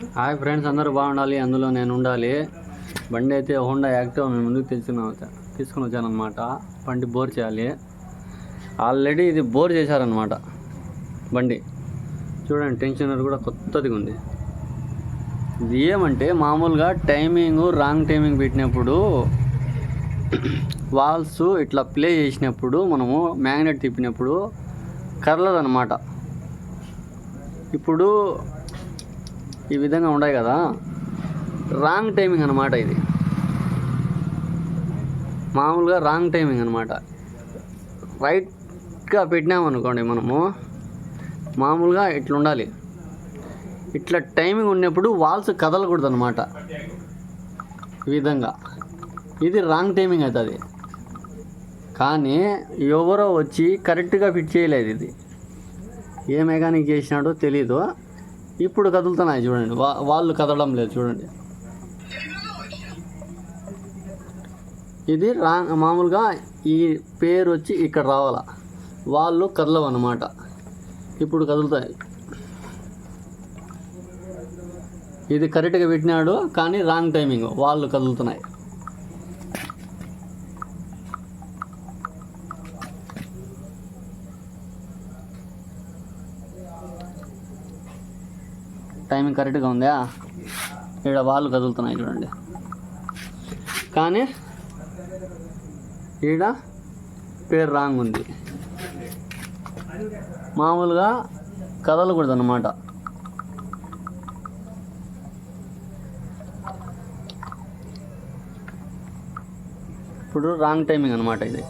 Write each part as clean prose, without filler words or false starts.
Hi friends, అందరూ బాగుండాలి, అందులో నేను ఉండాలి. బండి అయితే హోండా యాక్టివ్ మేము ముందుకు తీసుకుని వచ్చానమాట. బండి బోర్ చేయాలి. ఆల్రెడీ ఇది బోర్ చేశారనమాట. బండి చూడండి, టెన్షనర్ కూడా కొత్తదిగా ఉంది. ఇది ఏమంటే మామూలుగా రాంగ్ టైమింగ్ పెట్టినప్పుడు వాల్స్ ఇట్లా ప్లే చేసినప్పుడు మనము మ్యాగ్నెట్ తిప్పినప్పుడు కదలదనమాట. ఇప్పుడు ఈ విధంగా ఉన్నాయి కదా, రాంగ్ టైమింగ్ అనమాట. ఇది మామూలుగా రాంగ్ టైమింగ్ అనమాట. రైట్గా పెట్టినామనుకోండి, మనము మామూలుగా ఇట్లా ఉండాలి. ఇట్లా టైమింగ్ ఉన్నప్పుడు వాల్స్ కదలకూడదు అనమాట. ఈ విధంగా ఇది రాంగ్ టైమింగ్ అవుతుంది. కానీ ఎవరో వచ్చి కరెక్ట్గా ఫిట్ చేయలేదు. ఇది ఏ మెకానిక్ చేసినాడో తెలీదు. ఇప్పుడు కదులుతున్నాయి చూడండి, వాళ్ళు కదలడం లేదు చూడండి. ఇది రాంగ్. మామూలుగా ఈ పేరు వచ్చి ఇక్కడ రావాలా, వాళ్ళు కదలవు అన్నమాట. ఇప్పుడు కదులుతాయి. ఇది కరెక్ట్గా పెట్టినాడు కానీ రాంగ్ టైమింగ్, వాళ్ళు కదులుతున్నాయి. టైమింగ్ కరెక్ట్గా ఉందా, ఇక్కడ వాళ్ళు కదులుతున్నాయి చూడండి. కానీ ఈడ పేరు రాంగ్ ఉంది. మామూలుగా కదలకూడదు అన్నమాట. ఇప్పుడు రాంగ్ టైమింగ్ అనమాట. ఇది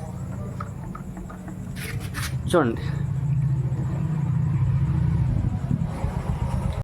చూడండి.